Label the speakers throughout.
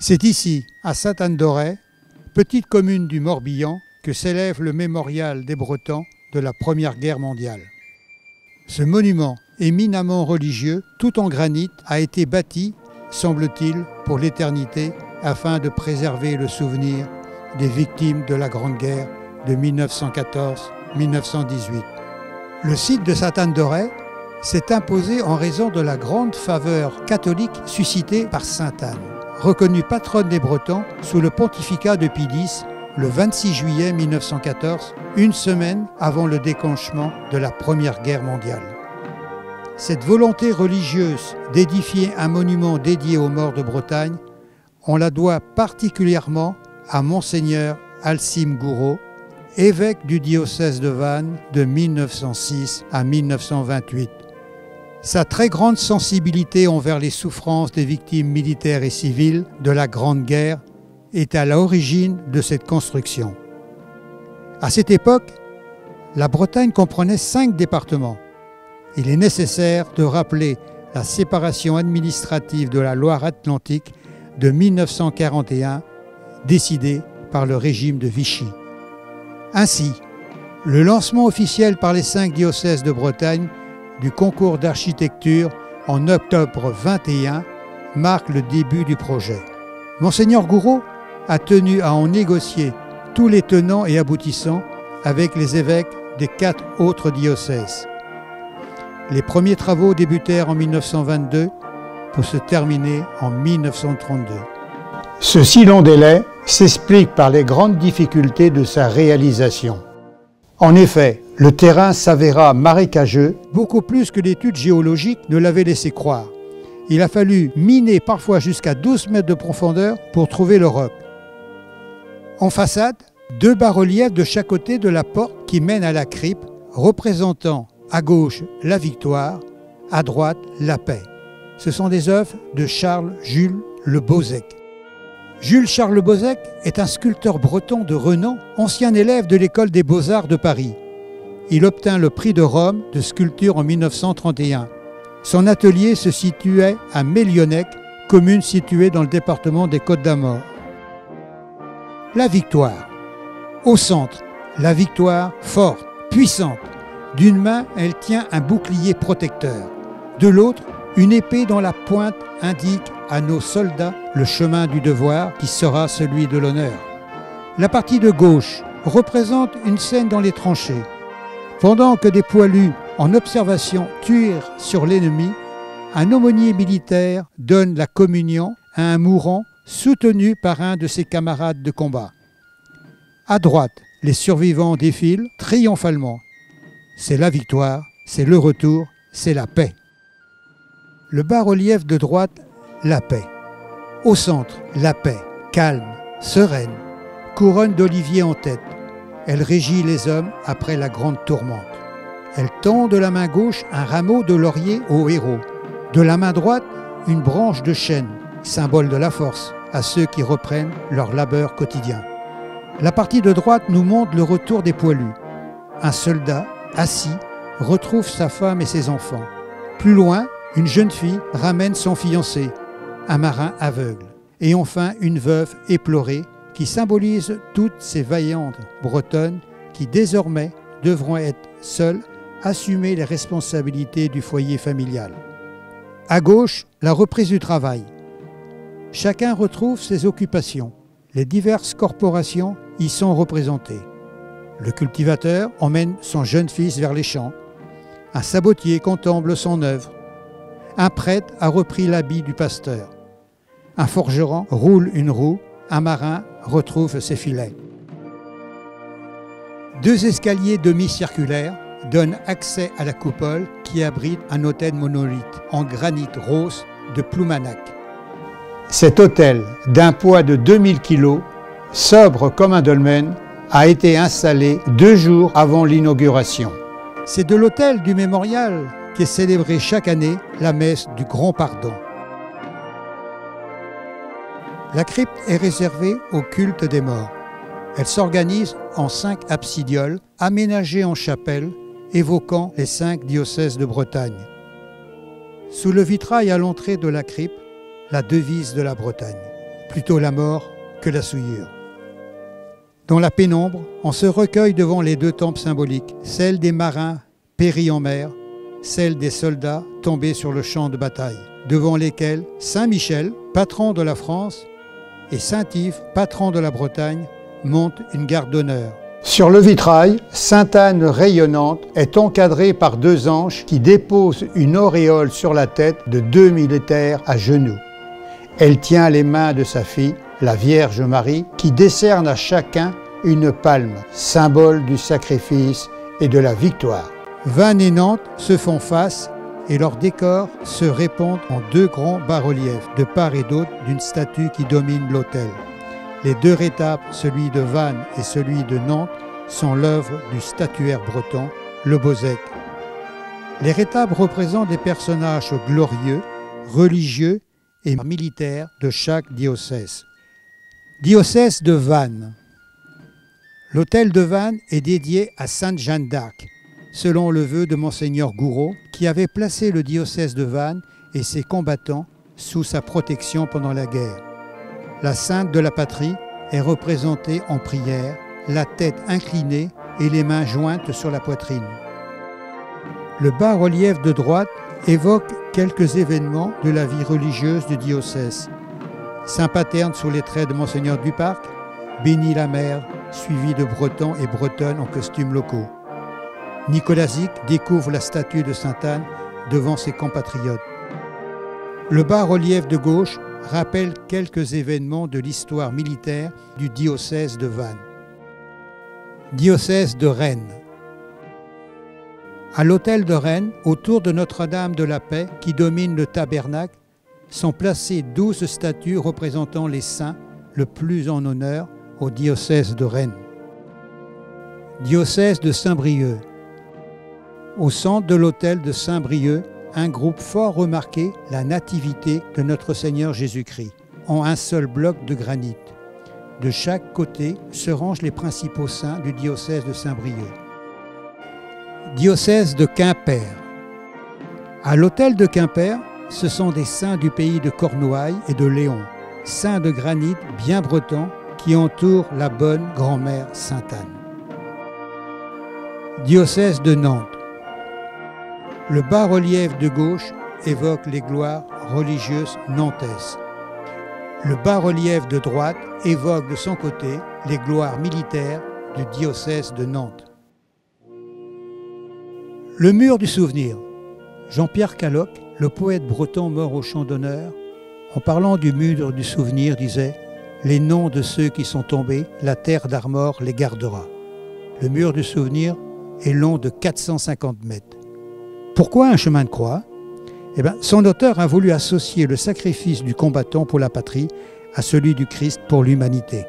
Speaker 1: C'est ici, à Sainte-Anne-d'Auray, petite commune du Morbihan, que s'élève le mémorial des Bretons de la Première Guerre mondiale. Ce monument éminemment religieux, tout en granit, a été bâti, semble-t-il, pour l'éternité, afin de préserver le souvenir des victimes de la Grande Guerre de 1914-1918. Le site de Sainte-Anne-d'Auray s'est imposé en raison de la grande faveur catholique suscitée par Sainte Anne, reconnue patronne des Bretons sous le pontificat de Pie X le 26 juillet 1914, une semaine avant le déclenchement de la Première Guerre mondiale. Cette volonté religieuse d'édifier un monument dédié aux morts de Bretagne, on la doit particulièrement à Monseigneur Alcime Gouraud, évêque du diocèse de Vannes de 1906 à 1928. Sa très grande sensibilité envers les souffrances des victimes militaires et civiles de la Grande Guerre est à l'origine de cette construction. À cette époque, la Bretagne comprenait 5 départements. Il est nécessaire de rappeler la séparation administrative de la Loire-Atlantique de 1941, décidée par le régime de Vichy. Ainsi, le lancement officiel par les 5 diocèses de Bretagne du concours d'architecture en octobre 21 marque le début du projet. Monseigneur Gouraud a tenu à en négocier tous les tenants et aboutissants avec les évêques des 4 autres diocèses. Les premiers travaux débutèrent en 1922 pour se terminer en 1932. Ce si long délai s'explique par les grandes difficultés de sa réalisation. En effet, le terrain s'avéra marécageux, beaucoup plus que l'étude géologique ne l'avait laissé croire. Il a fallu miner parfois jusqu'à 12 mètres de profondeur pour trouver le roc. En façade, 2 bas-reliefs de chaque côté de la porte qui mène à la crypte, représentant à gauche la victoire, à droite la paix. Ce sont des œuvres de Charles-Jules Le Bozec. Jules-Charles Le Bozec est un sculpteur breton de renom, ancien élève de l'école des Beaux-Arts de Paris. Il obtint le prix de Rome de sculpture en 1931. Son atelier se situait à Mélionnec, commune située dans le département des Côtes-d'Armor. La victoire. Au centre, la victoire forte, puissante. D'une main, elle tient un bouclier protecteur. De l'autre, une épée dont la pointe indique à nos soldats le chemin du devoir qui sera celui de l'honneur. La partie de gauche représente une scène dans les tranchées. Pendant que des poilus en observation tirent sur l'ennemi, un aumônier militaire donne la communion à un mourant soutenu par un de ses camarades de combat. À droite, les survivants défilent triomphalement. C'est la victoire, c'est le retour, c'est la paix. Le bas-relief de droite, la paix. Au centre, la paix, calme, sereine, couronne d'olivier en tête. Elle régit les hommes après la grande tourmente. Elle tend de la main gauche un rameau de laurier aux héros. De la main droite, une branche de chêne, symbole de la force, à ceux qui reprennent leur labeur quotidien. La partie de droite nous montre le retour des poilus. Un soldat, assis, retrouve sa femme et ses enfants. Plus loin, une jeune fille ramène son fiancé, un marin aveugle. Et enfin, une veuve éplorée qui symbolise toutes ces vaillantes bretonnes qui désormais devront être seules, assumer les responsabilités du foyer familial. À gauche, la reprise du travail. Chacun retrouve ses occupations. Les diverses corporations y sont représentées. Le cultivateur emmène son jeune fils vers les champs. Un sabotier contemple son œuvre. Un prêtre a repris l'habit du pasteur. Un forgeron roule une roue. Un marin retrouve ses filets. 2 escaliers demi-circulaires donnent accès à la coupole qui abrite un autel monolithe en granit rose de Ploumanac. Cet autel, d'un poids de 2000 kg, sobre comme un dolmen, a été installé 2 jours avant l'inauguration. C'est de l'autel du mémorial qu'est célébrée chaque année la messe du Grand Pardon. La crypte est réservée au culte des morts. Elle s'organise en 5 absidioles aménagées en chapelle, évoquant les 5 diocèses de Bretagne. Sous le vitrail à l'entrée de la crypte, la devise de la Bretagne. plutôt la mort que la souillure. Dans la pénombre, on se recueille devant les deux tombes symboliques, celle des marins péris en mer, celle des soldats tombés sur le champ de bataille, devant lesquels Saint Michel, patron de la France, et Saint Yves, patron de la Bretagne, montent une garde d'honneur. Sur le vitrail, Sainte Anne rayonnante est encadrée par deux anges qui déposent une auréole sur la tête de deux militaires à genoux. Elle tient les mains de sa fille, la Vierge Marie, qui décerne à chacun une palme, symbole du sacrifice et de la victoire. Vannes et Nantes se font face et leurs décors se répondent en deux grands bas-reliefs, de part et d'autre d'une statue qui domine l'autel. Les deux rétables, celui de Vannes et celui de Nantes, sont l'œuvre du statuaire breton, le Beaux-Ecs. Les rétables représentent des personnages glorieux, religieux et militaires de chaque diocèse. Diocèse de Vannes. L'autel de Vannes est dédié à Sainte Jeanne d'Arc, selon le vœu de Monseigneur Gouraud, qui avait placé le diocèse de Vannes et ses combattants sous sa protection pendant la guerre. La sainte de la patrie est représentée en prière, la tête inclinée et les mains jointes sur la poitrine. Le bas-relief de droite évoque quelques événements de la vie religieuse du diocèse. Saint-Paterne sous les traits de Monseigneur Duparc, bénit la mer, suivi de Bretons et Bretonnes en costumes locaux. Nicolazic découvre la statue de Sainte Anne devant ses compatriotes. Le bas-relief de gauche rappelle quelques événements de l'histoire militaire du diocèse de Vannes. Diocèse de Rennes. À l'autel de Rennes, autour de Notre-Dame de la Paix qui domine le tabernacle, sont placées 12 statues représentant les saints le plus en honneur au diocèse de Rennes. Diocèse de Saint-Brieuc. Au centre de l'autel de Saint-Brieuc, un groupe fort remarqué, la Nativité de notre Seigneur Jésus-Christ, en un seul bloc de granit. De chaque côté se rangent les principaux saints du diocèse de Saint-Brieuc. Diocèse de Quimper. À l'autel de Quimper, ce sont des saints du pays de Cornouailles et de Léon, saints de granit bien bretons qui entourent la bonne grand-mère Sainte Anne. Diocèse de Nantes. Le bas-relief de gauche évoque les gloires religieuses nantaises. Le bas-relief de droite évoque de son côté les gloires militaires du diocèse de Nantes. Le mur du souvenir. Jean-Pierre Caloc, le poète breton mort au champ d'honneur, en parlant du mur du souvenir, disait « Les noms de ceux qui sont tombés, la terre d'Armor les gardera ». Le mur du souvenir est long de 450 mètres. Pourquoi un chemin de croix ? Son auteur a voulu associer le sacrifice du combattant pour la patrie à celui du Christ pour l'humanité.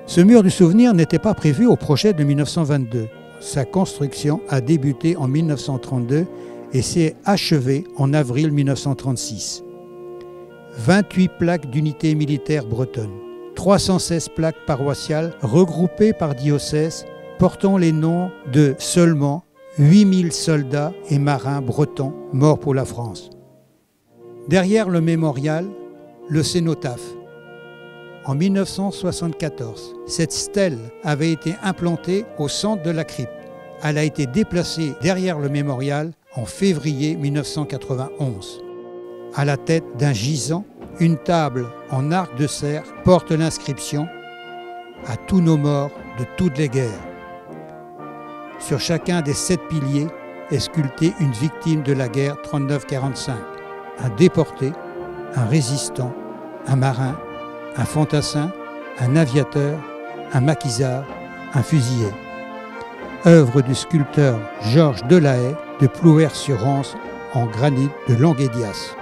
Speaker 1: Ce mur du souvenir n'était pas prévu au projet de 1922. Sa construction a débuté en 1932 et s'est achevée en avril 1936. 28 plaques d'unités militaires bretonnes, 316 plaques paroissiales regroupées par diocèse portant les noms de seulement 8000 soldats et marins bretons morts pour la France. Derrière le mémorial, le cénotaphe. En 1974, cette stèle avait été implantée au centre de la crypte. Elle a été déplacée derrière le mémorial en février 1991. À la tête d'un gisant, une table en arc de cerf porte l'inscription « À tous nos morts de toutes les guerres ». Sur chacun des 7 piliers est sculptée une victime de la guerre 39-45, un déporté, un résistant, un marin, un fantassin, un aviateur, un maquisard, un fusillé. Œuvre du sculpteur Georges Delahaye de Plouer-sur-Rance en granit de Languédias.